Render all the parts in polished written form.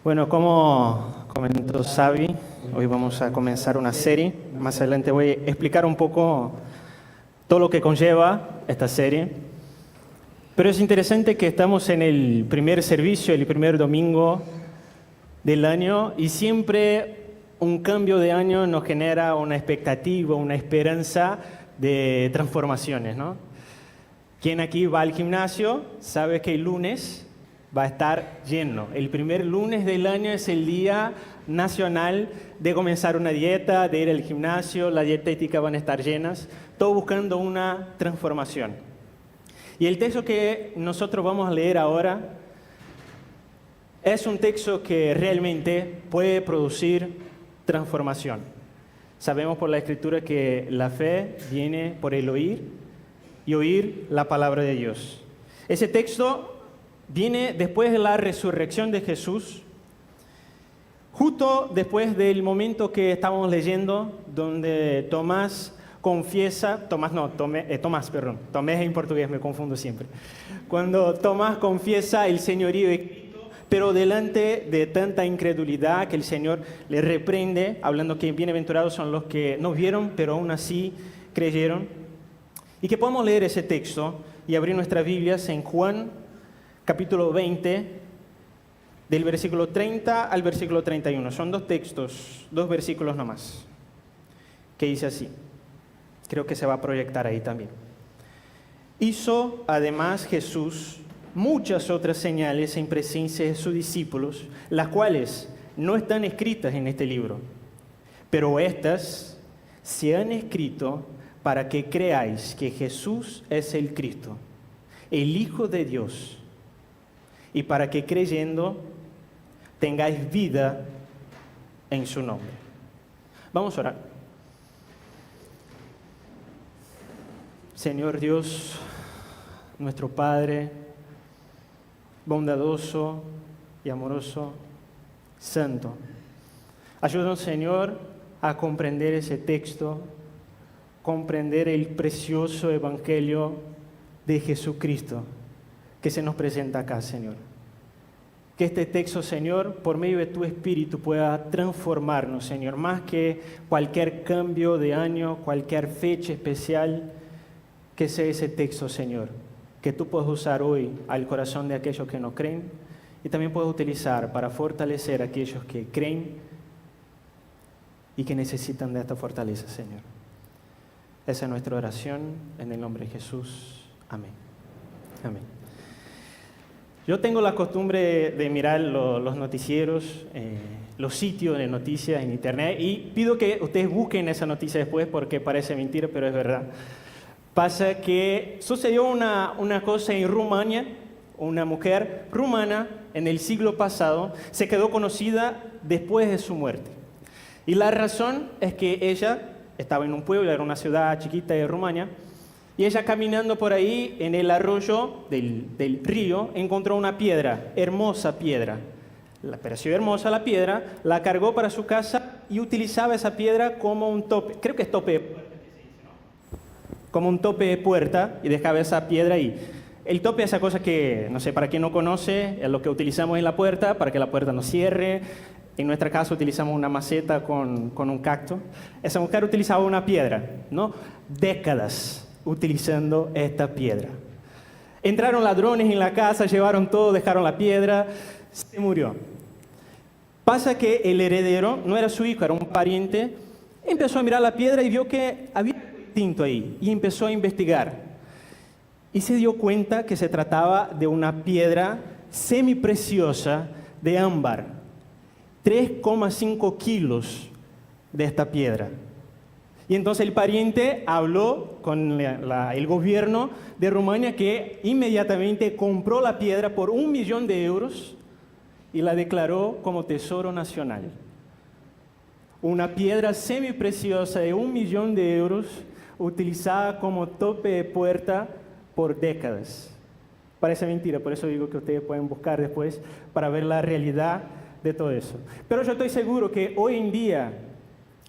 Bueno, como comentó Xavi, hoy vamos a comenzar una serie. Más adelante voy a explicar un poco todo lo que conlleva esta serie. Pero es interesante que estamos en el primer servicio, el primer domingo del año, y siempre un cambio de año nos genera una expectativa, una esperanza de transformaciones, ¿no? Quien aquí va al gimnasio sabe que el lunes va a estar lleno. El primer lunes del año es el día nacional de comenzar una dieta, de ir al gimnasio, las dietéticas van a estar llenas, todo buscando una transformación. Y el texto que nosotros vamos a leer ahora es un texto que realmente puede producir transformación. Sabemos por la Escritura que la fe viene por el oír y oír la palabra de Dios. Ese texto viene después de la resurrección de Jesús, justo después del momento que estábamos leyendo, donde Tomás en portugués me confundo siempre. Cuando Tomás confiesa el señorío de Cristo, pero delante de tanta incredulidad que el Señor le reprende, hablando que bienaventurados son los que no vieron, pero aún así creyeron. Y que podamos leer ese texto y abrir nuestras Biblias en Juan, capítulo 20, del versículo 30 al versículo 31. Son dos textos, dos versículos nomás, que dice así. Creo que se va a proyectar ahí también. Hizo además Jesús muchas otras señales en presencia de sus discípulos, las cuales no están escritas en este libro, pero estas se han escrito para que creáis que Jesús es el Cristo, el Hijo de Dios, y para que creyendo tengáis vida en su nombre. Vamos a orar. Señor Dios, nuestro Padre, bondadoso y amoroso, santo, ayúdanos, Señor, a comprender ese texto, comprender el precioso evangelio de Jesucristo que se nos presenta acá, Señor. Que este texto, Señor, por medio de tu Espíritu pueda transformarnos, Señor, más que cualquier cambio de año, cualquier fecha especial, que sea ese texto, Señor, que tú puedas usar hoy al corazón de aquellos que no creen y también puedas utilizar para fortalecer a aquellos que creen y que necesitan de esta fortaleza, Señor. Esa es nuestra oración en el nombre de Jesús. Amén. Amén. Yo tengo la costumbre de mirar los noticieros, los sitios de noticias en internet, y pido que ustedes busquen esa noticia después porque parece mentira, pero es verdad. Pasa que sucedió una cosa en Rumania. Una mujer rumana en el siglo pasado se quedó conocida después de su muerte. Y la razón es que ella estaba en un pueblo, era una ciudad chiquita de Rumania, y ella caminando por ahí en el arroyo del río encontró una piedra, hermosa piedra. Le pareció hermosa la piedra, la cargó para su casa y utilizaba esa piedra como un tope, creo que es tope de puerta, como un tope de puerta, y dejaba esa piedra ahí. El tope es esa cosa que, no sé, para quien no conoce, es lo que utilizamos en la puerta, para que la puerta no cierre. En nuestra casa utilizamos una maceta con un cactus. Esa mujer utilizaba una piedra, ¿no? Décadas utilizando esta piedra. Entraron ladrones en la casa, llevaron todo, dejaron la piedra, se murió. Pasa que el heredero, no era su hijo, era un pariente, empezó a mirar la piedra y vio que había tinto ahí y empezó a investigar. Y se dio cuenta que se trataba de una piedra semipreciosa de ámbar. 3,5 kilos de esta piedra. Y entonces el pariente habló con el gobierno de Rumania, que inmediatamente compró la piedra por 1 millón de euros y la declaró como tesoro nacional. Una piedra semipreciosa de 1 millón de euros utilizada como tope de puerta por décadas. Parece mentira, por eso digo que ustedes pueden buscar después para ver la realidad de todo eso. Pero yo estoy seguro que hoy en día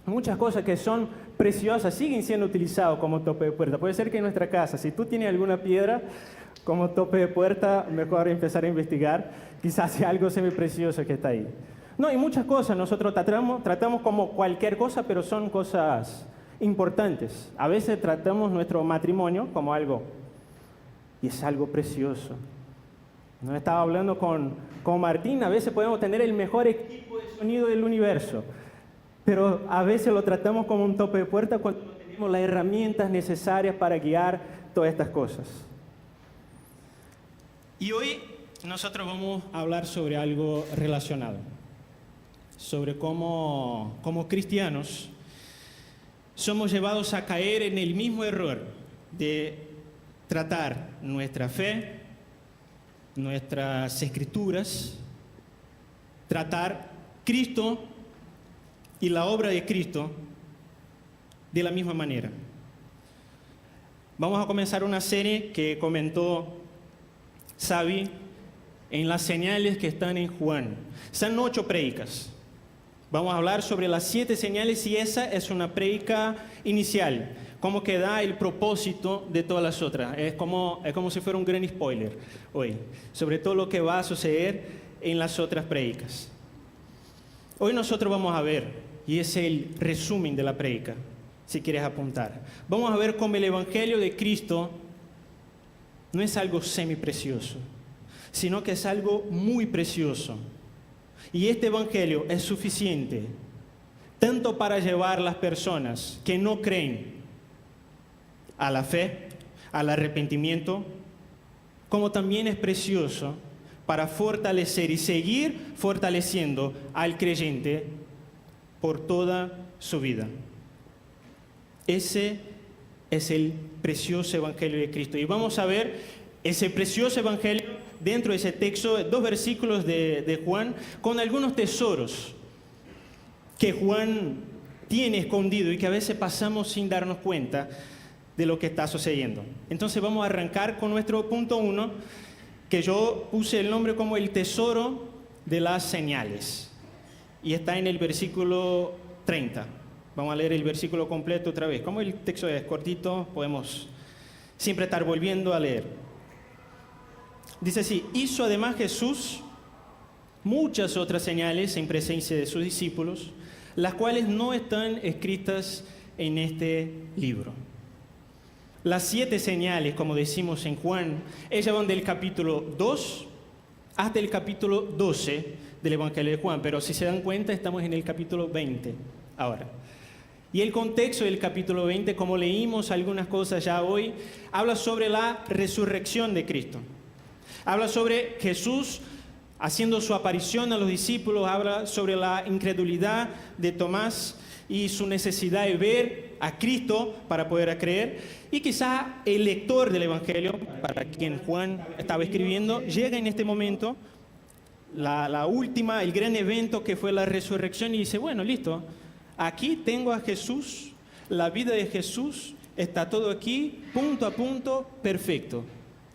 muchas cosas que son preciosas siguen siendo utilizadas como tope de puerta. Puede ser que en nuestra casa, si tú tienes alguna piedra, como tope de puerta, mejor empezar a investigar. Quizás sea algo semiprecioso que está ahí. No, hay muchas cosas. Nosotros tratamos como cualquier cosa, pero son cosas importantes. A veces tratamos nuestro matrimonio como algo, y es algo precioso. No estaba hablando con Martín, a veces podemos tener el mejor equipo de sonido del universo, pero a veces lo tratamos como un tope de puerta cuando no tenemos las herramientas necesarias para guiar todas estas cosas. Y hoy nosotros vamos a hablar sobre algo relacionado, sobre cómo como cristianos somos llevados a caer en el mismo error de tratar nuestra fe, nuestras escrituras, tratar Cristo y la obra de Cristo de la misma manera. Vamos a comenzar una serie que comentó Xavi en las señales que están en Juan. Son 8 prédicas. Vamos a hablar sobre las 7 señales y esa es una prédica inicial, como que da el propósito de todas las otras. Es como si fuera un gran spoiler hoy, sobre todo lo que va a suceder en las otras prédicas. Hoy nosotros vamos a ver, y es el resumen de la prédica, si quieres apuntar. Vamos a ver cómo el Evangelio de Cristo no es algo semiprecioso, sino que es algo muy precioso. Y este Evangelio es suficiente tanto para llevar a las personas que no creen a la fe, al arrepentimiento, como también es precioso para fortalecer y seguir fortaleciendo al creyente por toda su vida. Ese es el precioso Evangelio de Cristo. Y vamos a ver ese precioso Evangelio dentro de ese texto, 2 versículos de Juan, con algunos tesoros que Juan tiene escondido y que a veces pasamos sin darnos cuenta de lo que está sucediendo. Entonces vamos a arrancar con nuestro punto 1, que yo puse el nombre como el tesoro de las señales. Y está en el versículo 30. Vamos a leer el versículo completo otra vez. Como el texto es cortito, podemos siempre estar volviendo a leer. Dice así: hizo además Jesús muchas otras señales en presencia de sus discípulos, las cuales no están escritas en este libro. Las 7 señales, como decimos en Juan, ellas van del capítulo 2 hasta el capítulo 12 del Evangelio de Juan, pero si se dan cuenta estamos en el capítulo 20 ahora. Y el contexto del capítulo 20, como leímos algunas cosas ya hoy, habla sobre la resurrección de Cristo. Habla sobre Jesús haciendo su aparición a los discípulos, habla sobre la incredulidad de Tomás y su necesidad de ver a Cristo para poder creer. Y quizá el lector del Evangelio, para quien Juan estaba escribiendo, llega en este momento, la última, el gran evento que fue la resurrección, y dice: bueno, listo, aquí tengo a Jesús, la vida de Jesús, está todo aquí, punto a punto, perfecto.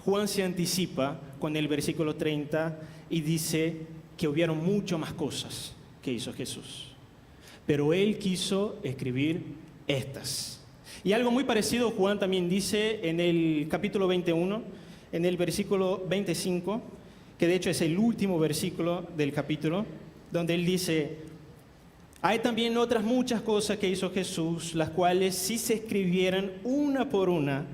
Juan se anticipa con el versículo 30 y dice que hubieron mucho más cosas que hizo Jesús. Pero él quiso escribir estas. Y algo muy parecido Juan también dice en el capítulo 21, en el versículo 25, que de hecho es el último versículo del capítulo, donde él dice: hay también otras muchas cosas que hizo Jesús, las cuales si se escribieran una por una,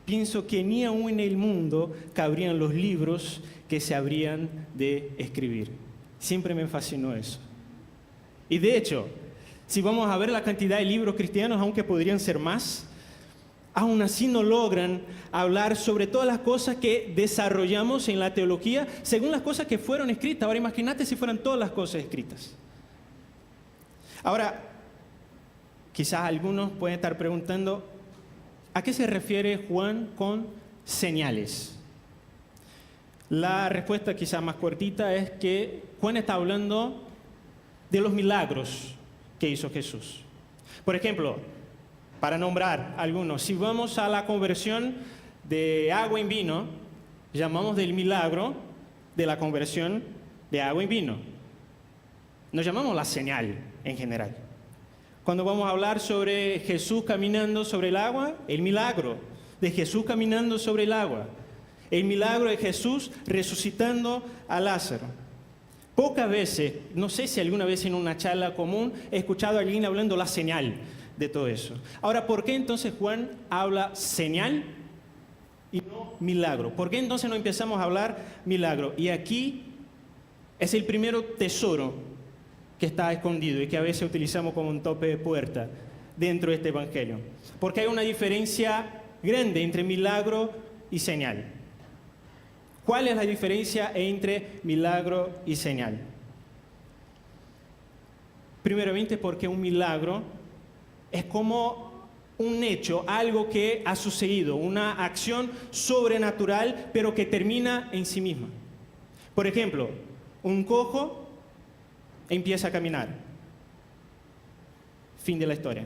pienso que ni aún en el mundo cabrían los libros que se habrían de escribir. Siempre me fascinó eso. Y de hecho, si vamos a ver la cantidad de libros cristianos, aunque podrían ser más, aún así no logran hablar sobre todas las cosas que desarrollamos en la teología según las cosas que fueron escritas. Ahora imagínate si fueran todas las cosas escritas. Ahora, quizás algunos pueden estar preguntando: ¿a qué se refiere Juan con señales? La respuesta quizás más cortita es que Juan está hablando de los milagros que hizo Jesús. Por ejemplo, para nombrar algunos, si vamos a la conversión de agua en vino, llamamos del milagro de la conversión de agua en vino. No llamamos la señal en general. Cuando vamos a hablar sobre Jesús caminando sobre el agua, el milagro de Jesús caminando sobre el agua. El milagro de Jesús resucitando a Lázaro. Pocas veces, no sé si alguna vez en una charla común, he escuchado a alguien hablando la señal de todo eso. Ahora, ¿por qué entonces Juan habla señal y no milagro? ¿Por qué entonces no empezamos a hablar milagro? Y aquí es el primer tesoro que está escondido y que a veces utilizamos como un tope de puerta dentro de este evangelio. Porque hay una diferencia grande entre milagro y señal. ¿Cuál es la diferencia entre milagro y señal? Primeramente porque un milagro es como un hecho, algo que ha sucedido, una acción sobrenatural, pero que termina en sí misma. Por ejemplo, un cojo empieza a caminar. Fin de la historia.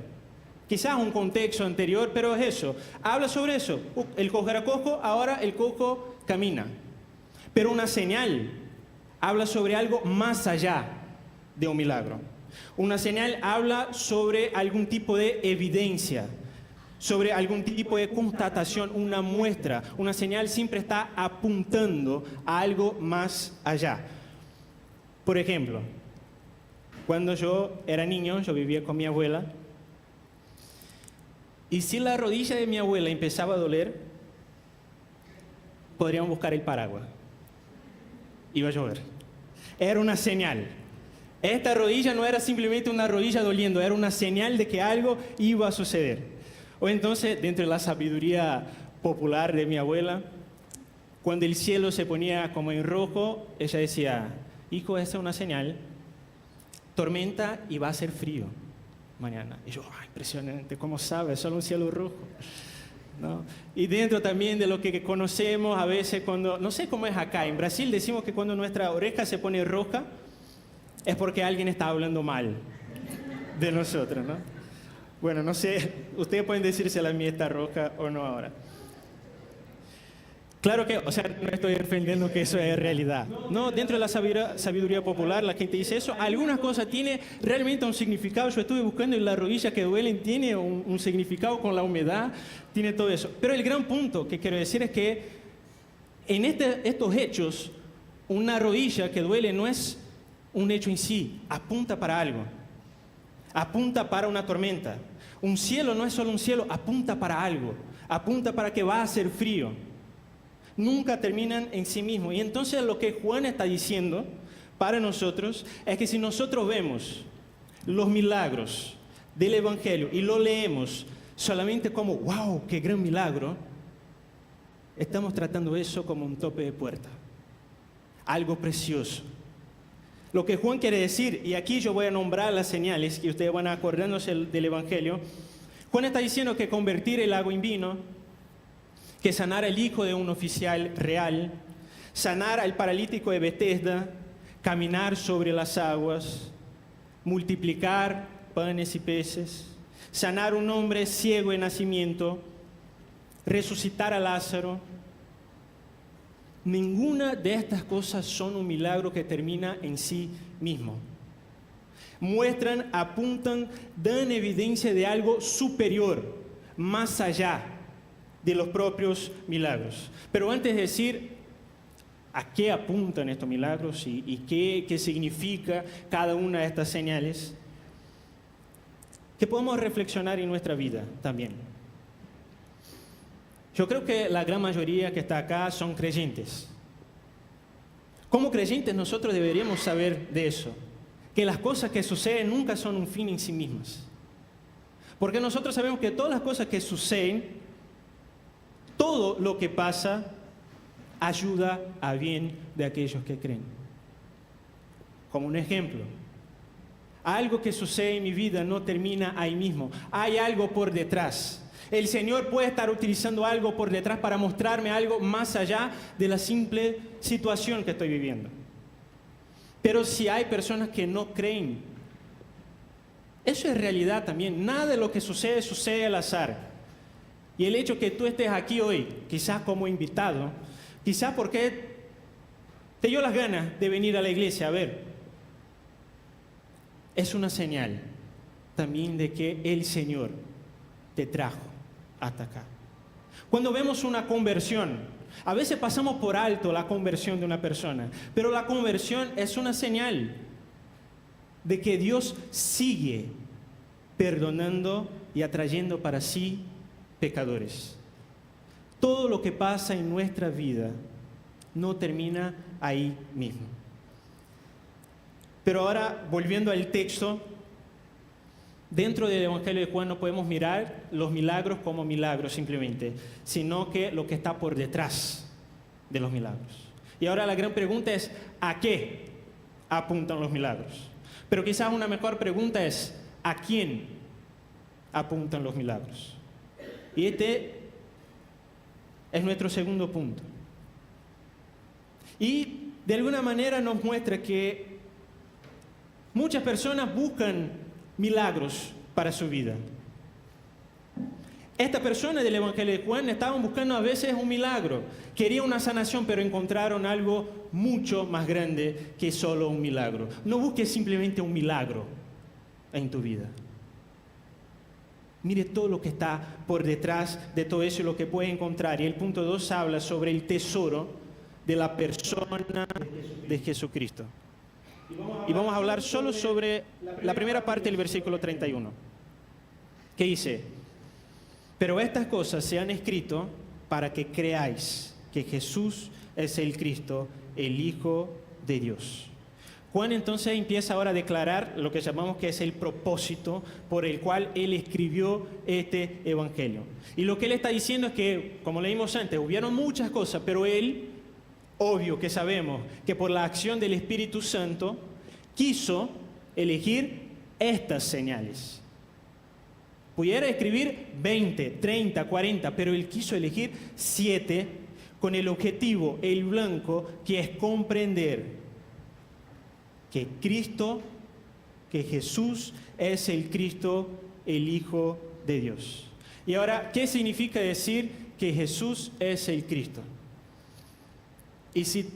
Quizás un contexto anterior, pero es eso. Habla sobre eso. El cojo era cojo, ahora el cojo camina. Pero una señal habla sobre algo más allá de un milagro. Una señal habla sobre algún tipo de evidencia, sobre algún tipo de constatación, una muestra. Una señal siempre está apuntando a algo más allá. Por ejemplo, cuando yo era niño, yo vivía con mi abuela, y si la rodilla de mi abuela empezaba a doler, podríamos buscar el paraguas. Iba a llover. Era una señal. Esta rodilla no era simplemente una rodilla doliendo, era una señal de que algo iba a suceder. O entonces, dentro de la sabiduría popular de mi abuela, cuando el cielo se ponía como en rojo, ella decía, hijo, esa es una señal, tormenta y va a ser frío mañana. Y yo, impresionante, ¿cómo sabe? Solo un cielo rojo. ¿No? Y dentro también de lo que conocemos a veces cuando, no sé cómo es acá, en Brasil decimos que cuando nuestra oreja se pone roja es porque alguien está hablando mal de nosotros, ¿no? Bueno, no sé, ustedes pueden decir si la mía está roja o no ahora. Claro que, o sea, no estoy defendiendo que eso es realidad. No, dentro de la sabiduría popular, la gente dice eso. Algunas cosas tienen realmente un significado. Yo estuve buscando y la rodilla que duelen tiene un significado con la humedad, tiene todo eso. Pero el gran punto que quiero decir es que en estos hechos, una rodilla que duele no es un hecho en sí, apunta para algo. Apunta para una tormenta. Un cielo no es solo un cielo, apunta para algo. Apunta para que va a hacer frío. Nunca terminan en sí mismos. Y entonces lo que Juan está diciendo para nosotros es que si nosotros vemos los milagros del Evangelio y lo leemos solamente como, wow, qué gran milagro, estamos tratando eso como un tope de puerta, algo precioso. Lo que Juan quiere decir, y aquí yo voy a nombrar las señales y ustedes van a acordándose del Evangelio, Juan está diciendo que convertir el agua en vino, que sanar al hijo de un oficial real, sanar al paralítico de Betesda, caminar sobre las aguas, multiplicar panes y peces, sanar un hombre ciego de nacimiento, resucitar a Lázaro. Ninguna de estas cosas son un milagro que termina en sí mismo. Muestran, apuntan, dan evidencia de algo superior, más allá de los propios milagros. Pero antes de decir a qué apuntan estos milagros y qué significa cada una de estas señales, que podemos reflexionar en nuestra vida también. Yo creo que la gran mayoría que está acá son creyentes. Como creyentes nosotros deberíamos saber de eso, que las cosas que suceden nunca son un fin en sí mismas. Porque nosotros sabemos que todas las cosas que suceden, todo lo que pasa ayuda a bien de aquellos que creen. Como un ejemplo, algo que sucede en mi vida no termina ahí mismo. Hay algo por detrás. El Señor puede estar utilizando algo por detrás para mostrarme algo más allá de la simple situación que estoy viviendo. Pero si hay personas que no creen, eso es realidad también. Nada de lo que sucede, sucede al azar. Y el hecho que tú estés aquí hoy, quizás como invitado, quizás porque te dio las ganas de venir a la iglesia a ver, es una señal también de que el Señor te trajo hasta acá. Cuando vemos una conversión, A veces pasamos por alto la conversión de una persona, pero la conversión es una señal de que Dios sigue perdonando y atrayendo para sí pecadores. Todo lo que pasa en nuestra vida no termina ahí mismo. Pero ahora, volviendo al texto, dentro del Evangelio de Juan no podemos mirar los milagros como milagros simplemente, sino que lo que está por detrás de los milagros. Y ahora la gran pregunta es, ¿a qué apuntan los milagros? Pero quizás una mejor pregunta es, ¿a quién apuntan los milagros? Y este es nuestro segundo punto. Y de alguna manera nos muestra que muchas personas buscan milagros para su vida. Esta persona del Evangelio de Juan estaban buscando a veces un milagro. Quería una sanación, pero encontraron algo mucho más grande que solo un milagro. No busques simplemente un milagro en tu vida. Mire todo lo que está por detrás de todo eso y lo que puede encontrar. Y el punto 2 habla sobre el tesoro de la persona de Jesucristo. Y vamos a hablar solo sobre la primera parte del versículo 31, que dice: pero estas cosas se han escrito para que creáis que Jesús es el Cristo, el Hijo de Dios. Juan entonces empieza ahora a declarar lo que llamamos que es el propósito por el cual él escribió este evangelio. Y lo que él está diciendo es que, como leímos antes, hubieron muchas cosas, pero él, obvio que sabemos que por la acción del Espíritu Santo, quiso elegir estas señales. Pudiera escribir 20, 30, 40, pero él quiso elegir 7 con el objetivo, el blanco, que es comprender que Cristo, que Jesús es el Cristo, el Hijo de Dios. Y ahora, ¿qué significa decir que Jesús es el Cristo? Y si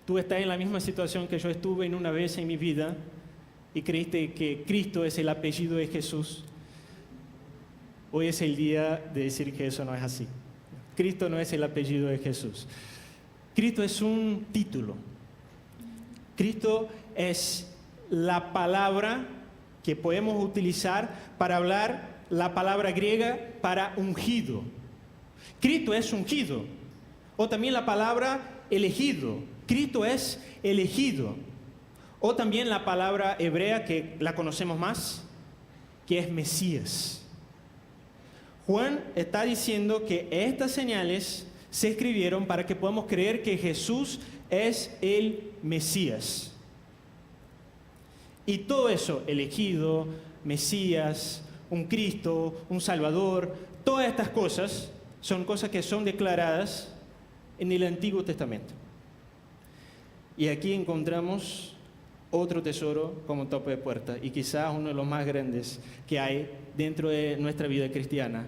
tú estás en la misma situación que yo estuve en una vez en mi vida y creíste que Cristo es el apellido de Jesús, hoy es el día de decir que eso no es así. Cristo no es el apellido de Jesús. Cristo es un título. Cristo es la palabra que podemos utilizar para hablar la palabra griega para ungido. Cristo es ungido. O también la palabra elegido. Cristo es elegido. O también la palabra hebrea que la conocemos más, que es Mesías. Juan está diciendo que estas señales se escribieron para que podamos creer que Jesús es el Mesías. Y todo eso, elegido, Mesías, un Cristo, un Salvador, todas estas cosas son cosas que son declaradas en el Antiguo Testamento. Y aquí encontramos otro tesoro como tope de puerta, y quizás uno de los más grandes que hay dentro de nuestra vida cristiana,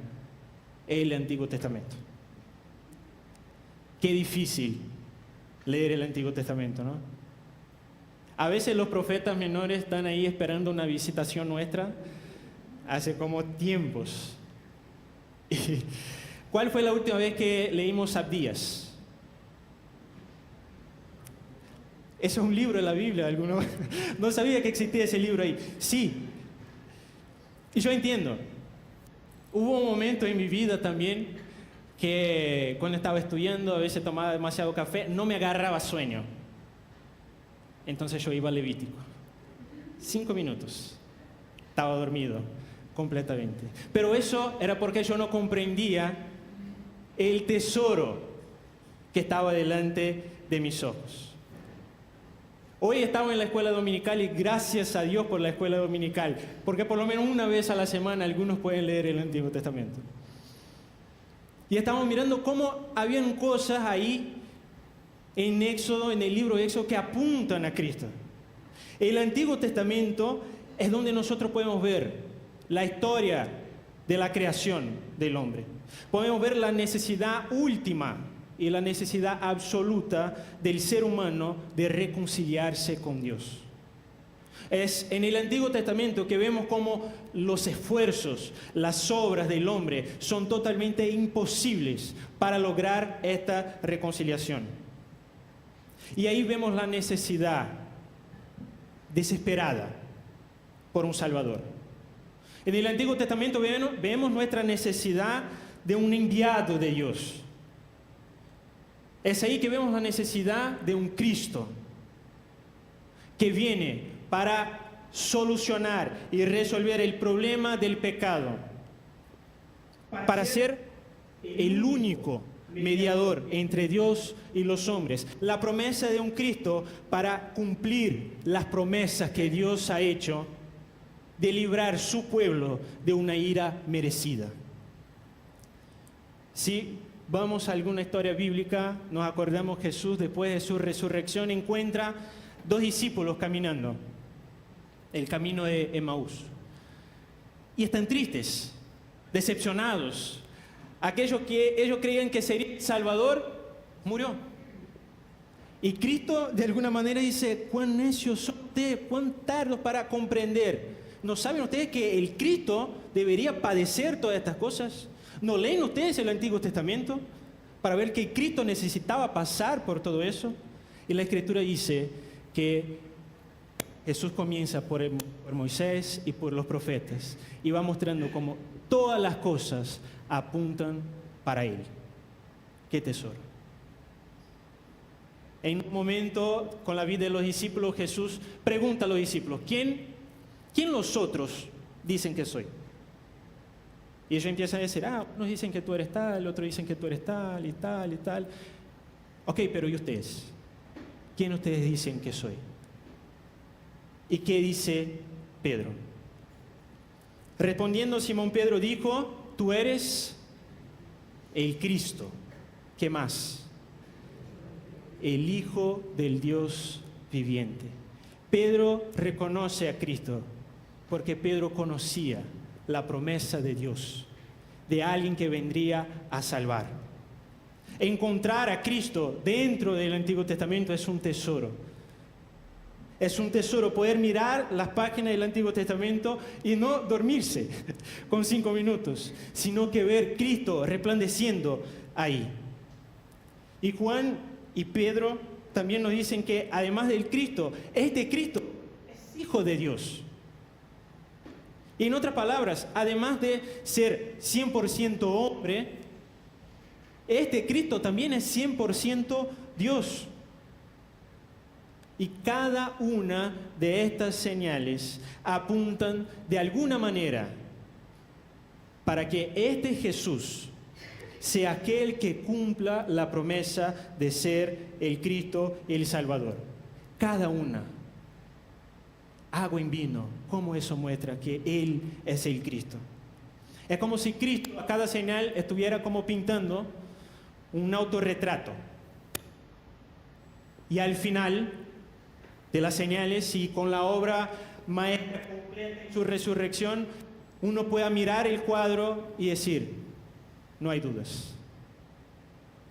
el Antiguo Testamento. Qué difícil leer el Antiguo Testamento, ¿no? A veces los profetas menores están ahí esperando una visitación nuestra hace como tiempos. ¿Cuál fue la última vez que leímos Abdías? Eso es un libro de la Biblia. ¿Alguno? No sabía que existía ese libro ahí. Sí. Y yo entiendo. Hubo un momento en mi vida también que cuando estaba estudiando, a veces tomaba demasiado café, no me agarraba sueño. Entonces yo iba a Levítico. 5 minutos. Estaba dormido completamente. Pero eso era porque yo no comprendía el tesoro que estaba delante de mis ojos. Hoy estamos en la escuela dominical y gracias a Dios por la escuela dominical, porque por lo menos una vez a la semana algunos pueden leer el Antiguo Testamento. Y estamos mirando cómo habían cosas ahí en Éxodo, en el libro de Éxodo, que apuntan a Cristo. El Antiguo Testamento es donde nosotros podemos ver la historia de la creación del hombre. Podemos ver la necesidad última y la necesidad absoluta del ser humano de reconciliarse con Dios. Es en el Antiguo Testamento que vemos cómo los esfuerzos, las obras del hombre son totalmente imposibles para lograr esta reconciliación. Y ahí vemos la necesidad desesperada por un Salvador. En el Antiguo Testamento vemos nuestra necesidad de un enviado de Dios. Es ahí que vemos la necesidad de un Cristo que viene para solucionar y resolver el problema del pecado, para ser el único mediador entre Dios y los hombres. La promesa de un Cristo para cumplir las promesas que Dios ha hecho de librar su pueblo de una ira merecida. Si vamos a alguna historia bíblica, nos acordamos que Jesús, después de su resurrección, encuentra 2 discípulos caminando el camino de Emaús. Y están tristes, decepcionados. Aquellos que ellos creían que sería el Salvador, murió. Y Cristo de alguna manera dice: cuán necios son ustedes, cuán tardos para comprender. ¿No saben ustedes que el Cristo debería padecer todas estas cosas? ¿No leen ustedes el Antiguo Testamento para ver que Cristo necesitaba pasar por todo eso? Y la Escritura dice que Jesús comienza por Moisés y por los profetas y va mostrando cómo todas las cosas apuntan para Él. ¡Qué tesoro! En un momento, con la vida de los discípulos, Jesús pregunta a los discípulos: ¿Quién los otros dicen que soy? Y ellos empiezan a decir: unos dicen que tú eres tal, otros dicen que tú eres tal y tal y tal. Ok, pero ¿y ustedes? ¿Quién ustedes dicen que soy? ¿Y qué dice Pedro? Respondiendo, Simón Pedro dijo: tú eres el Cristo. ¿Qué más? El Hijo del Dios viviente. Pedro reconoce a Cristo porque Pedro conocía la promesa de Dios, de alguien que vendría a salvar. Encontrar a Cristo dentro del Antiguo Testamento es un tesoro. Es un tesoro poder mirar las páginas del Antiguo Testamento y no dormirse con 5 minutos, sino que ver Cristo resplandeciendo ahí. Y Juan y Pedro también nos dicen que además del Cristo, este Cristo es Hijo de Dios. Y en otras palabras, además de ser 100% hombre, este Cristo también es 100% Dios. Y cada una de estas señales apuntan de alguna manera para que este Jesús sea aquel que cumpla la promesa de ser el Cristo y el Salvador. Cada una. Agua en vino, ¿cómo eso muestra que Él es el Cristo? Es como si Cristo a cada señal estuviera como pintando un autorretrato. Y al final de las señales y con la obra maestra completa en su resurrección, uno pueda mirar el cuadro y decir: no hay dudas,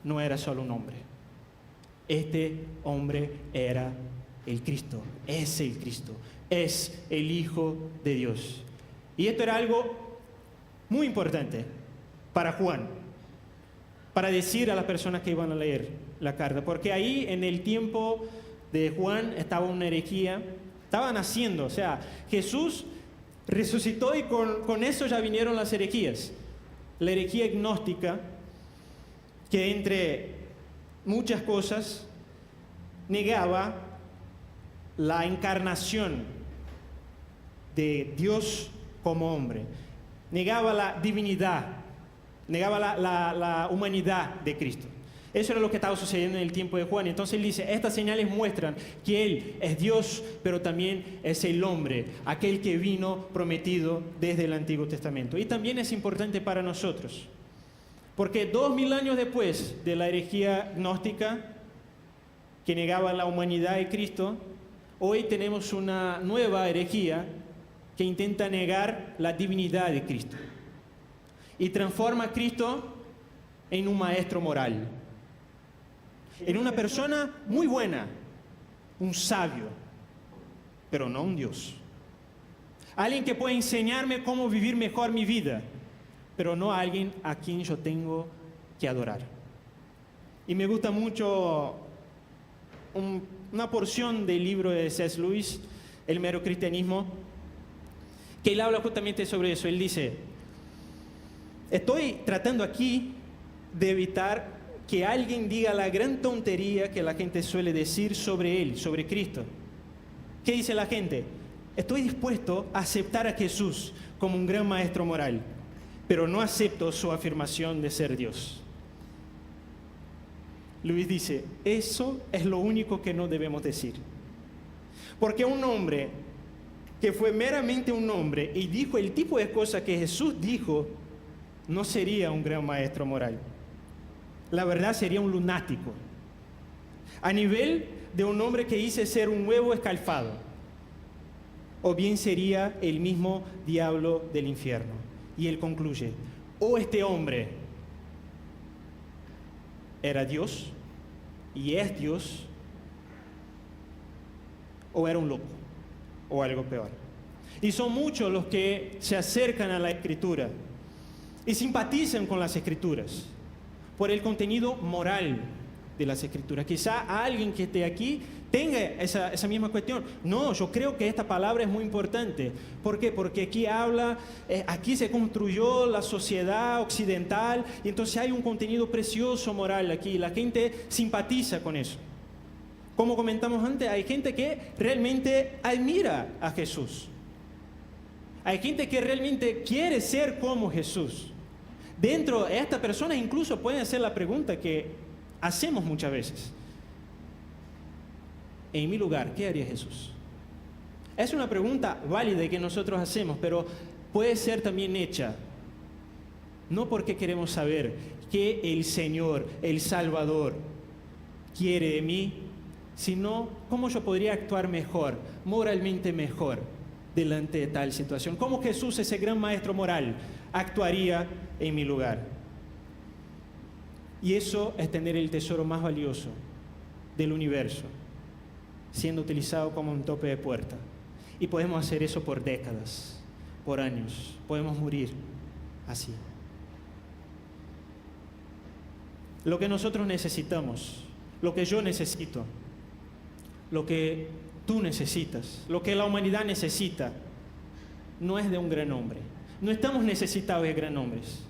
no era solo un hombre. Este hombre era el Cristo, es el Cristo, es el Hijo de Dios. Y esto era algo muy importante para Juan, para decir a las personas que iban a leer la carta, porque ahí en el tiempo de Juan estaba una herejía, estaba naciendo, o sea, Jesús resucitó y con eso ya vinieron las herejías. La herejía gnóstica, que entre muchas cosas negaba la encarnación de Dios como hombre, negaba la divinidad, negaba la humanidad de Cristo. Eso era lo que estaba sucediendo en el tiempo de Juan. Entonces él dice: estas señales muestran que Él es Dios, pero también es el hombre, aquel que vino prometido desde el Antiguo Testamento. Y también es importante para nosotros, porque 2000 años después de la herejía gnóstica, que negaba la humanidad de Cristo, hoy tenemos una nueva herejía que intenta negar la divinidad de Cristo y transforma a Cristo en un maestro moral, en una persona muy buena, un sabio, pero no un Dios. Alguien que puede enseñarme cómo vivir mejor mi vida, pero no alguien a quien yo tengo que adorar. Y me gusta mucho una porción del libro de C.S. Lewis, El mero cristianismo, que él habla justamente sobre eso. Él dice, estoy tratando aquí de evitar que alguien diga la gran tontería que la gente suele decir sobre él, sobre Cristo. ¿Qué dice la gente? Estoy dispuesto a aceptar a Jesús como un gran maestro moral, pero no acepto su afirmación de ser Dios. Luis dice, eso es lo único que no debemos decir. Porque un hombre que fue meramente un hombre y dijo el tipo de cosas que Jesús dijo, no sería un gran maestro moral. La verdad sería un lunático. A nivel de un hombre que dice ser un huevo escalfado. O bien sería el mismo diablo del infierno. Y él concluye, o este hombre era Dios y es Dios, o era un loco, o algo peor. Y son muchos los que se acercan a la Escritura y simpatizan con las Escrituras por el contenido moral de las Escrituras. Quizá alguien que esté aquí tenga esa misma cuestión. No, yo creo que esta palabra es muy importante. ¿Por qué? Porque aquí habla, aquí se construyó la sociedad occidental y entonces hay un contenido precioso moral aquí. La gente simpatiza con eso. Como comentamos antes, hay gente que realmente admira a Jesús. Hay gente que realmente quiere ser como Jesús. Dentro de estas personas incluso pueden hacer la pregunta que hacemos muchas veces. En mi lugar, ¿qué haría Jesús? Es una pregunta válida que nosotros hacemos, pero puede ser también hecha, no porque queremos saber qué el Señor, el Salvador, quiere de mí, sino cómo yo podría actuar mejor, moralmente mejor, delante de tal situación. Cómo Jesús, ese gran maestro moral, actuaría en mi lugar. Y eso es tener el tesoro más valioso del universo, siendo utilizado como un tope de puerta. Y podemos hacer eso por décadas, por años. Podemos morir así. Lo que nosotros necesitamos, lo que yo necesito, lo que tú necesitas, lo que la humanidad necesita, no es de un gran hombre. No estamos necesitados de gran hombres.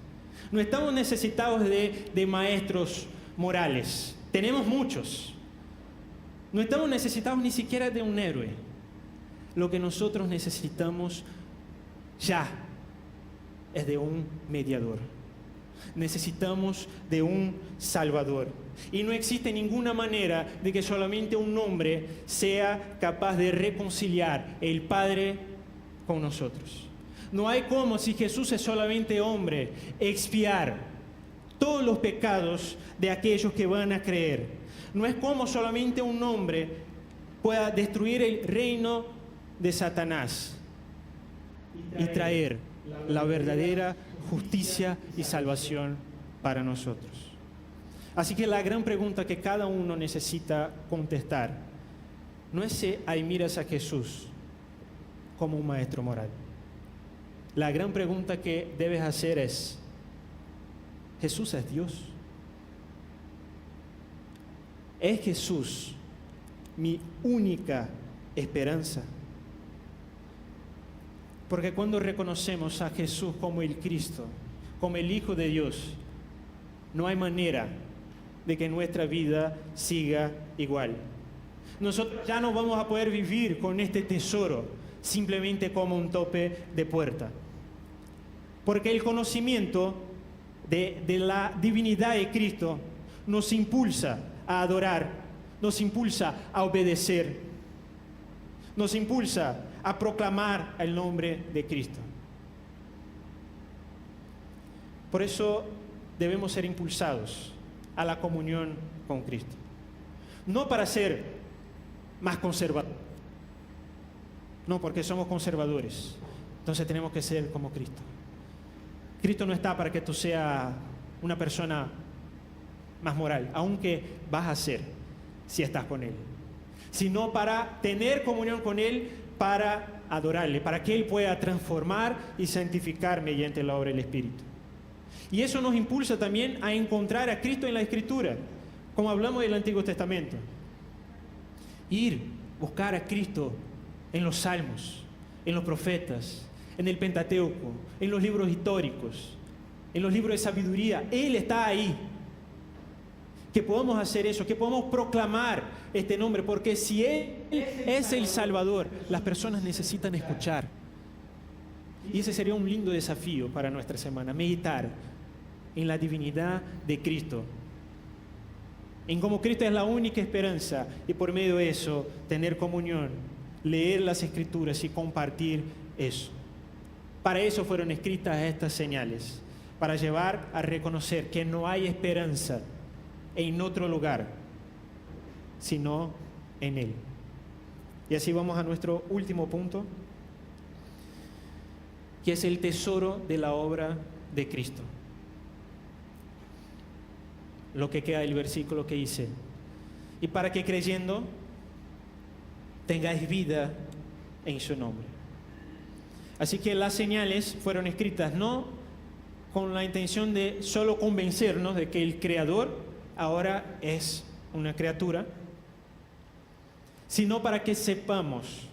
No estamos necesitados de maestros morales. Tenemos muchos. No estamos necesitados ni siquiera de un héroe. Lo que nosotros necesitamos ya es de un mediador. Necesitamos de un Salvador. Y no existe ninguna manera de que solamente un hombre sea capaz de reconciliar el Padre con nosotros. No hay como, si Jesús es solamente hombre, expiar todos los pecados de aquellos que van a creer. No es como solamente un hombre pueda destruir el reino de Satanás y traer la verdadera justicia y salvación para nosotros. Así que la gran pregunta que cada uno necesita contestar no es si admiras a Jesús como un maestro moral. La gran pregunta que debes hacer es, ¿Jesús es Dios? ¿Es Jesús mi única esperanza? Porque cuando reconocemos a Jesús como el Cristo, como el Hijo de Dios, no hay manera de que nuestra vida siga igual. Nosotros ya no vamos a poder vivir con este tesoro simplemente como un tope de puerta. Porque el conocimiento de la divinidad de Cristo nos impulsa a adorar, nos impulsa a obedecer, nos impulsa a proclamar el nombre de Cristo. Por eso debemos ser impulsados a la comunión con Cristo. No para ser más conservadores, no, porque somos conservadores, entonces tenemos que ser como Cristo. Cristo no está para que tú seas una persona más moral, aunque vas a ser si estás con Él, sino para tener comunión con Él, para adorarle, para que Él pueda transformar y santificar mediante la obra del Espíritu. Y eso nos impulsa también a encontrar a Cristo en la Escritura, como hablamos del Antiguo Testamento. Buscar a Cristo en los Salmos, en los profetas, en el Pentateuco, en los libros históricos, en los libros de sabiduría. Él está ahí. Que podamos hacer eso, que podamos proclamar este nombre, porque si Él es el Salvador, las personas necesitan escuchar. Y ese sería un lindo desafío para nuestra semana, meditar en la divinidad de Cristo, en cómo Cristo es la única esperanza, y por medio de eso tener comunión, leer las Escrituras y compartir eso. Para eso fueron escritas estas señales, para llevar a reconocer que no hay esperanza en otro lugar, sino en Él. Y así vamos a nuestro último punto, que es el tesoro de la obra de Cristo. Lo que queda del versículo que dice: y para que creyendo tengáis vida en su nombre. Así que las señales fueron escritas no con la intención de solo convencernos de que el Creador ahora es una criatura, sino para que sepamos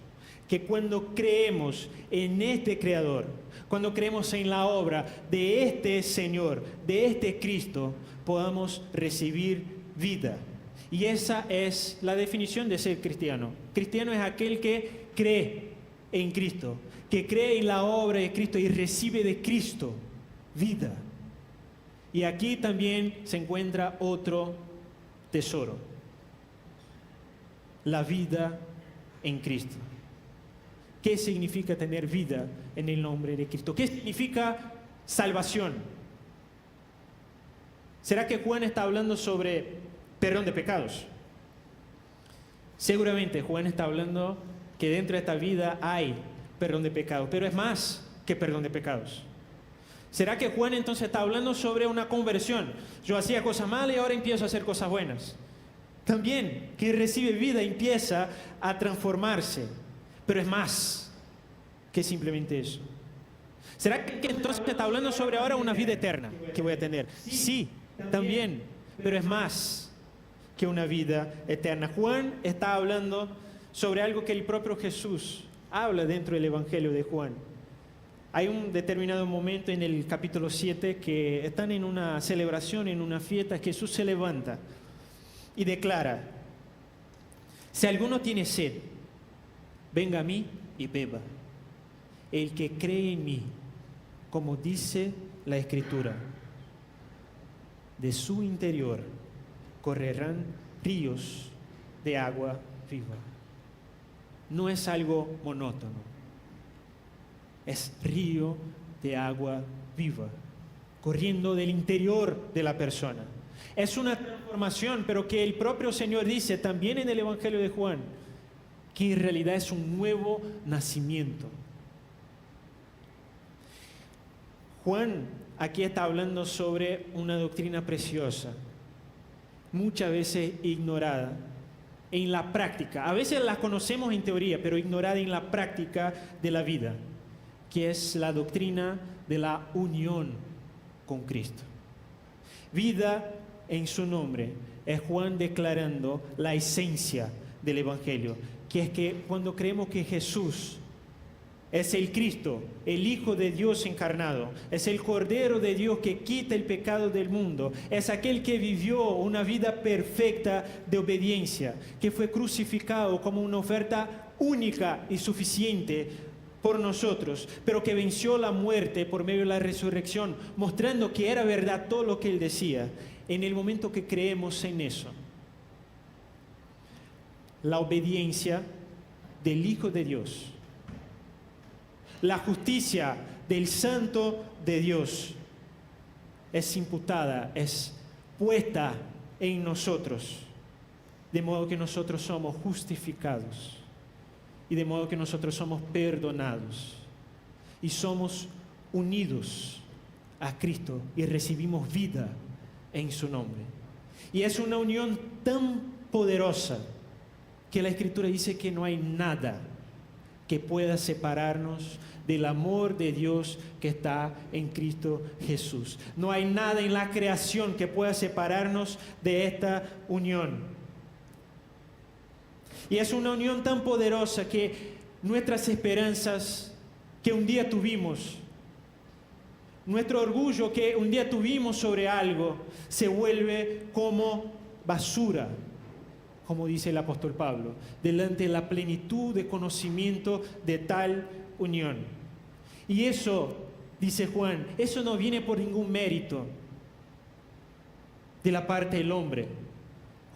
que cuando creemos en este Creador, cuando creemos en la obra de este Señor, de este Cristo, podamos recibir vida. Y esa es la definición de ser cristiano. Cristiano es aquel que cree en Cristo, que cree en la obra de Cristo y recibe de Cristo vida. Y aquí también se encuentra otro tesoro: la vida en Cristo. ¿Qué significa tener vida en el nombre de Cristo? ¿Qué significa salvación? ¿Será que Juan está hablando sobre perdón de pecados? Seguramente Juan está hablando que dentro de esta vida hay perdón de pecados, pero es más que perdón de pecados. ¿Será que Juan entonces está hablando sobre una conversión? Yo hacía cosas malas y ahora empiezo a hacer cosas buenas. También, quien recibe vida empieza a transformarse, pero es más que simplemente eso. ¿Será que entonces está hablando sobre ahora una vida eterna que voy a tener? Sí, también, pero es más que una vida eterna. Juan está hablando sobre algo que el propio Jesús habla dentro del Evangelio de Juan. Hay un determinado momento en el capítulo 7 que están en una celebración, en una fiesta. Jesús se levanta y declara: si alguno tiene sed, venga a mí y beba. El que cree en mí, como dice la Escritura, de su interior correrán ríos de agua viva. No es algo monótono. Es río de agua viva, corriendo del interior de la persona. Es una transformación, pero que el propio Señor dice también en el Evangelio de Juan, que en realidad es un nuevo nacimiento. Juan aquí está hablando sobre una doctrina preciosa, muchas veces ignorada en la práctica. A veces la conocemos en teoría, pero ignorada en la práctica de la vida, que es la doctrina de la unión con Cristo. Vida en su nombre es Juan declarando la esencia del Evangelio, que es que cuando creemos que Jesús es el Cristo, el Hijo de Dios encarnado, es el Cordero de Dios que quita el pecado del mundo, es aquel que vivió una vida perfecta de obediencia, que fue crucificado como una oferta única y suficiente por nosotros, pero que venció la muerte por medio de la resurrección, mostrando que era verdad todo lo que Él decía. En el momento que creemos en eso, la obediencia del Hijo de Dios, la justicia del Santo de Dios es imputada, es puesta en nosotros, de modo que nosotros somos justificados y de modo que nosotros somos perdonados y somos unidos a Cristo y recibimos vida en su nombre. Y es una unión tan poderosa que la Escritura dice que no hay nada que pueda separarnos del amor de Dios que está en Cristo Jesús. No hay nada en la creación que pueda separarnos de esta unión. Y es una unión tan poderosa que nuestras esperanzas que un día tuvimos, nuestro orgullo que un día tuvimos sobre algo, se vuelve como basura, como dice el apóstol Pablo, delante de la plenitud de conocimiento de tal unión. Y eso, dice Juan, eso no viene por ningún mérito de la parte del hombre.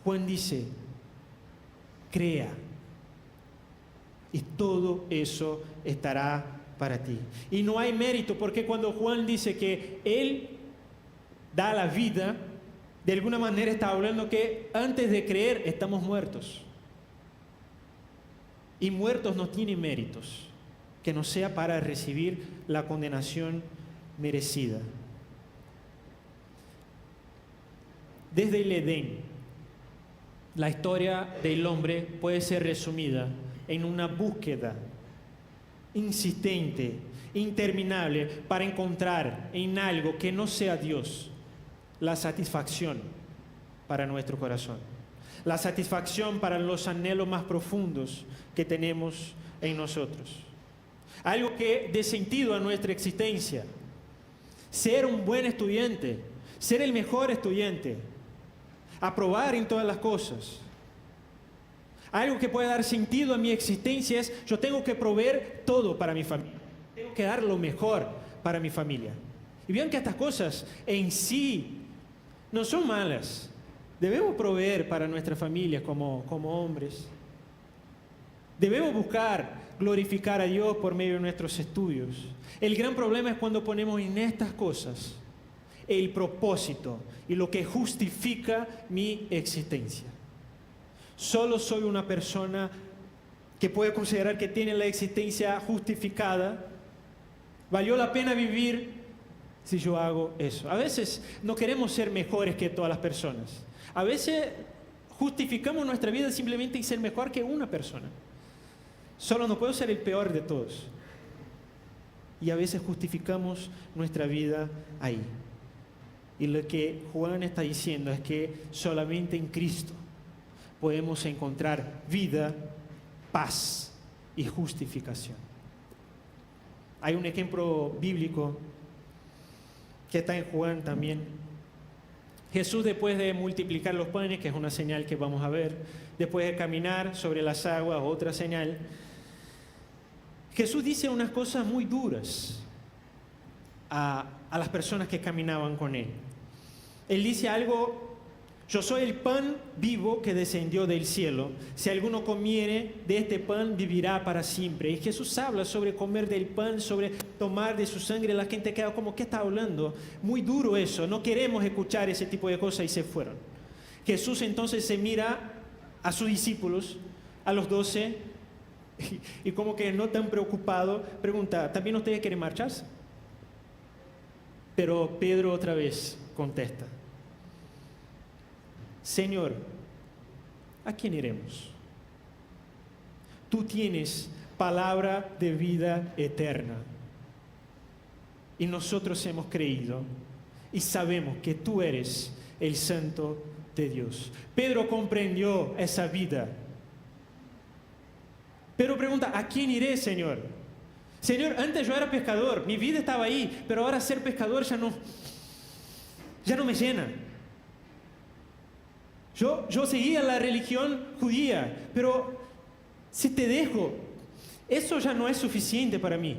Juan dice, crea, y todo eso estará para ti. Y no hay mérito, porque cuando Juan dice que Él da la vida, de alguna manera está hablando que antes de creer estamos muertos. Y muertos no tienen méritos, que no sea para recibir la condenación merecida. Desde el Edén, la historia del hombre puede ser resumida en una búsqueda insistente, interminable, para encontrar en algo que no sea Dios la satisfacción para nuestro corazón, la satisfacción para los anhelos más profundos que tenemos en nosotros. Algo que dé sentido a nuestra existencia. Ser un buen estudiante, ser el mejor estudiante, aprobar en todas las cosas. Algo que pueda dar sentido a mi existencia es, yo tengo que proveer todo para mi familia. Tengo que dar lo mejor para mi familia. Y vean que estas cosas en sí no son malas. Debemos proveer para nuestra familia como hombres. Debemos buscar glorificar a Dios por medio de nuestros estudios. El gran problema es cuando ponemos en estas cosas el propósito y lo que justifica mi existencia. Solo soy una persona que puede considerar que tiene la existencia justificada. ¿Valió la pena vivir si yo hago eso? A veces no queremos ser mejores que todas las personas. A veces justificamos nuestra vida simplemente en ser mejor que una persona. Solo no puedo ser el peor de todos. Y a veces justificamos nuestra vida ahí. Y lo que Juan está diciendo es que solamente en Cristo podemos encontrar vida, paz y justificación. Hay un ejemplo bíblico que está en Juan también. Jesús, después de multiplicar los panes, que es una señal que vamos a ver, después de caminar sobre las aguas, otra señal, Jesús dice unas cosas muy duras a las personas que caminaban con Él. Él dice algo: yo soy el pan vivo que descendió del cielo. Si alguno comiere de este pan, vivirá para siempre. Y Jesús habla sobre comer del pan, sobre tomar de su sangre. La gente queda como, ¿qué está hablando? Muy duro eso. No queremos escuchar ese tipo de cosas, y se fueron. Jesús entonces se mira a sus discípulos, a los 12, y como que no tan preocupado, pregunta, ¿también ustedes quieren marcharse? Pero Pedro otra vez contesta: Señor, ¿a quién iremos? Tú tienes palabra de vida eterna. Y nosotros hemos creído y sabemos que tú eres el Santo de Dios. Pedro comprendió esa vida. Pedro pregunta: ¿a quién iré, Señor? Señor, antes yo era pescador, mi vida estaba ahí, pero ahora ser pescador ya no me llena. Yo seguía la religión judía, pero si te dejo, eso ya no es suficiente para mí.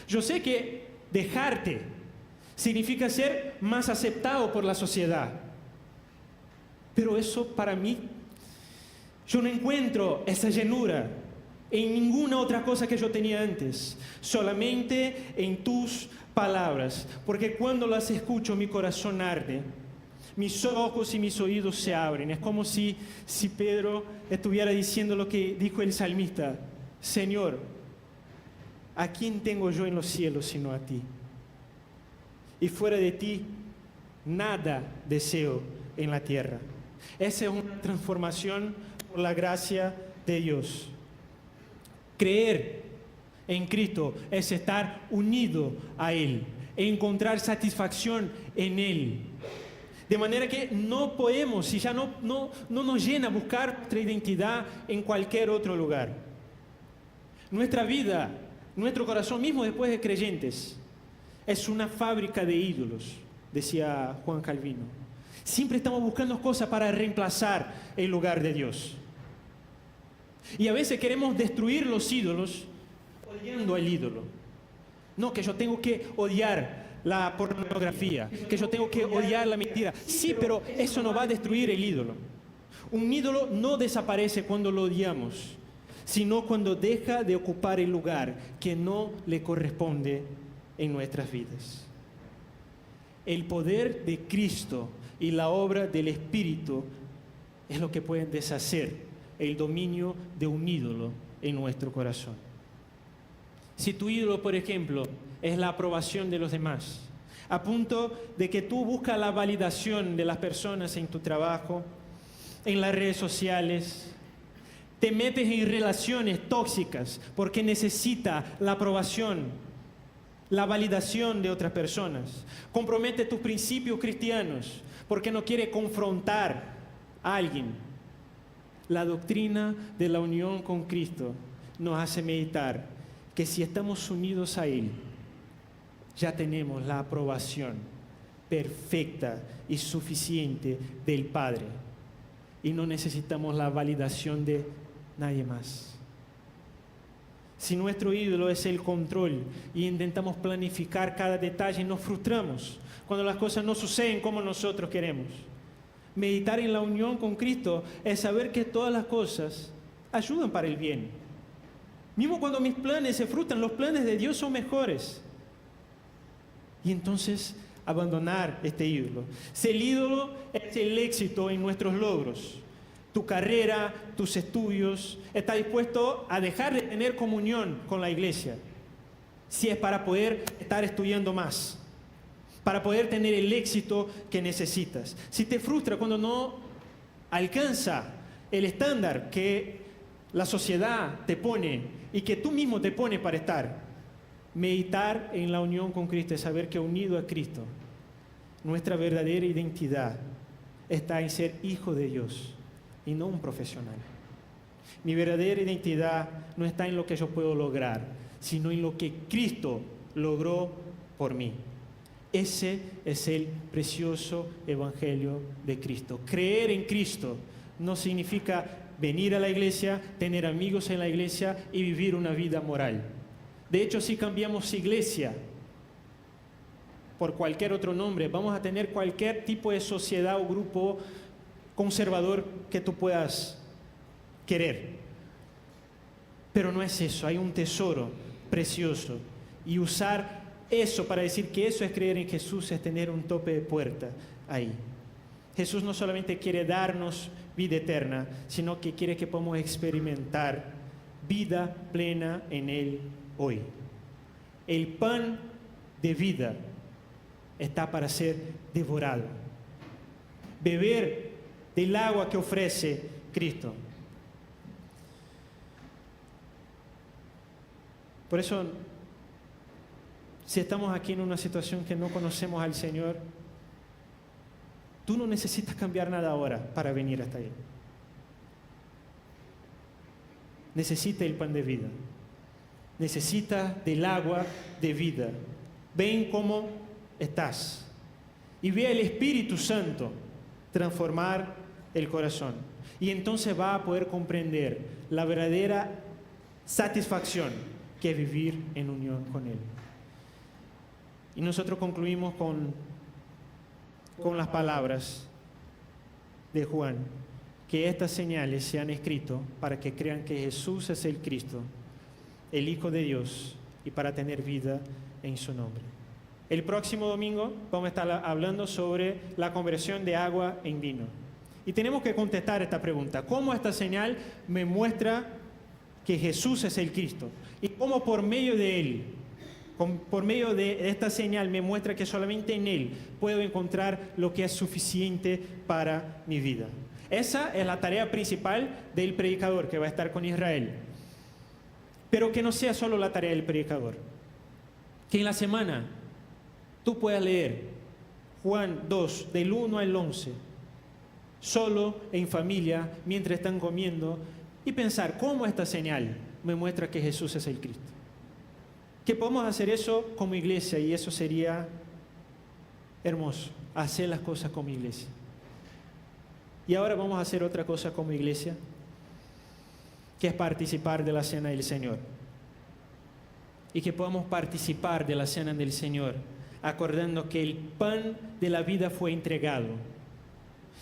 Yo sé que dejarte significa ser más aceptado por la sociedad, pero eso para mí, yo no encuentro esa llenura en ninguna otra cosa que yo tenía antes, solamente en tus palabras, porque cuando las escucho mi corazón arde. Mis ojos y mis oídos se abren. Es como si Pedro estuviera diciendo lo que dijo el salmista: Señor, ¿a quién tengo yo en los cielos sino a ti? Y fuera de ti, nada deseo en la tierra. Esa es una transformación por la gracia de Dios. Creer en Cristo es estar unido a Él, encontrar satisfacción en Él. De manera que no podemos, si ya no nos llena buscar nuestra identidad en cualquier otro lugar. Nuestra vida, nuestro corazón mismo después de creyentes, es una fábrica de ídolos, decía Juan Calvino. Siempre estamos buscando cosas para reemplazar el lugar de Dios. Y a veces queremos destruir los ídolos odiando al ídolo. No, que yo tengo que odiar la pornografía, que yo tengo que odiar la mentira. Sí, pero eso no va a destruir el ídolo. Un ídolo no desaparece cuando lo odiamos, sino cuando deja de ocupar el lugar que no le corresponde en nuestras vidas. El poder de Cristo y la obra del Espíritu es lo que pueden deshacer el dominio de un ídolo en nuestro corazón. Si tu ídolo, por ejemplo, es la aprobación de los demás, a punto de que tú buscas la validación de las personas en tu trabajo, en las redes sociales, te metes en relaciones tóxicas porque necesitas la aprobación, la validación de otras personas, compromete tus principios cristianos porque no quiere confrontar a alguien. La doctrina de la unión con Cristo nos hace meditar que si estamos unidos a Él, ya tenemos la aprobación perfecta y suficiente del Padre y no necesitamos la validación de nadie más. Si nuestro ídolo es el control y intentamos planificar cada detalle, nos frustramos cuando las cosas no suceden como nosotros queremos. Meditar en la unión con Cristo es saber que todas las cosas ayudan para el bien. Mismo cuando mis planes se frustran, los planes de Dios son mejores. Y entonces abandonar este ídolo. Si el ídolo es el éxito en nuestros logros, tu carrera, tus estudios, estás dispuesto a dejar de tener comunión con la iglesia, si es para poder estar estudiando más, para poder tener el éxito que necesitas. Si te frustra cuando no alcanza el estándar que la sociedad te pone y que tú mismo te pones para estar, meditar en la unión con Cristo es saber que unido a Cristo, nuestra verdadera identidad está en ser hijo de Dios y no un profesional. Mi verdadera identidad no está en lo que yo puedo lograr, sino en lo que Cristo logró por mí. Ese es el precioso evangelio de Cristo. Creer en Cristo no significa venir a la iglesia, tener amigos en la iglesia y vivir una vida moral. De hecho, si cambiamos iglesia por cualquier otro nombre, vamos a tener cualquier tipo de sociedad o grupo conservador que tú puedas querer. Pero no es eso, hay un tesoro precioso. Y usar eso para decir que eso es creer en Jesús es tener un tope de puerta ahí. Jesús no solamente quiere darnos vida eterna, sino que quiere que podamos experimentar vida plena en Él hoy. El pan de vida está para ser devorado. Beber del agua que ofrece Cristo. Por eso, si estamos aquí en una situación que no conocemos al Señor, tú no necesitas cambiar nada ahora para venir hasta Él. Necesita el pan de vida. Necesita del agua de vida. Ven cómo estás. Y ve al Espíritu Santo transformar el corazón. Y entonces va a poder comprender la verdadera satisfacción que es vivir en unión con Él. Y nosotros concluimos con las palabras de Juan, que estas señales se han escrito para que crean que Jesús es el Cristo, el Hijo de Dios, y para tener vida en su nombre. El próximo domingo vamos a estar hablando sobre la conversión de agua en vino. Y tenemos que contestar esta pregunta: ¿cómo esta señal me muestra que Jesús es el Cristo? Y cómo por medio de Él, por medio de esta señal, me muestra que solamente en Él puedo encontrar lo que es suficiente para mi vida. Esa es la tarea principal del predicador que va a estar con Israel. Pero que no sea solo la tarea del predicador. Que en la semana tú puedas leer Juan 2, del 1 al 11, solo en familia, mientras están comiendo, y pensar cómo esta señal me muestra que Jesús es el Cristo. Que podamos hacer eso como iglesia, y eso sería hermoso, hacer las cosas como iglesia. Y ahora vamos a hacer otra cosa como iglesia, que es participar de la cena del Señor. Y que podamos participar de la cena del Señor, acordando que el pan de la vida fue entregado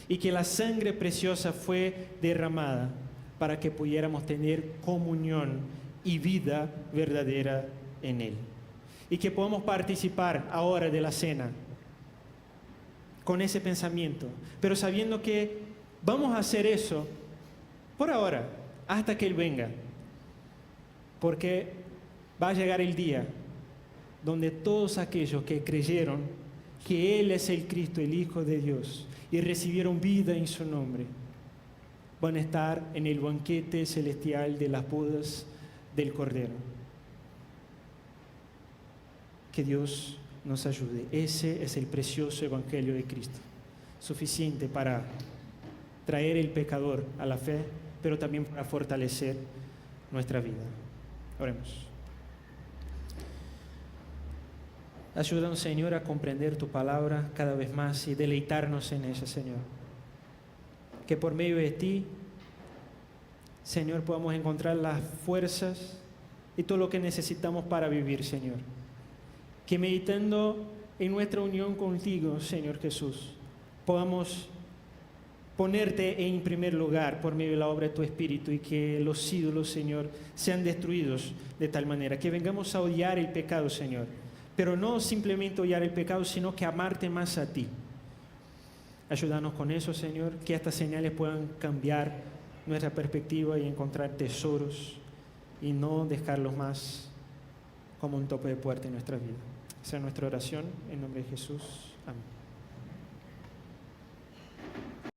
y que la sangre preciosa fue derramada para que pudiéramos tener comunión y vida verdadera en Él. Y que podamos participar ahora de la cena con ese pensamiento, pero sabiendo que vamos a hacer eso por ahora, hasta que Él venga, porque va a llegar el día donde todos aquellos que creyeron que Él es el Cristo, el Hijo de Dios, y recibieron vida en su nombre, van a estar en el banquete celestial de las bodas del Cordero. Que Dios nos ayude. Ese es el precioso Evangelio de Cristo, suficiente para traer el pecador a la fe, pero también para fortalecer nuestra vida. Oremos. Ayúdanos, Señor, a comprender tu palabra cada vez más y deleitarnos en ella, Señor. Que por medio de ti, Señor, podamos encontrar las fuerzas y todo lo que necesitamos para vivir, Señor. Que meditando en nuestra unión contigo, Señor Jesús, podamos ponerte en primer lugar por medio de la obra de tu Espíritu, y que los ídolos, Señor, sean destruidos de tal manera que vengamos a odiar el pecado, Señor. Pero no simplemente odiar el pecado, sino que amarte más a ti. Ayúdanos con eso, Señor, que estas señales puedan cambiar nuestra perspectiva y encontrar tesoros y no dejarlos más como un tope de puerta en nuestra vida. Esa es nuestra oración, en nombre de Jesús. Amén.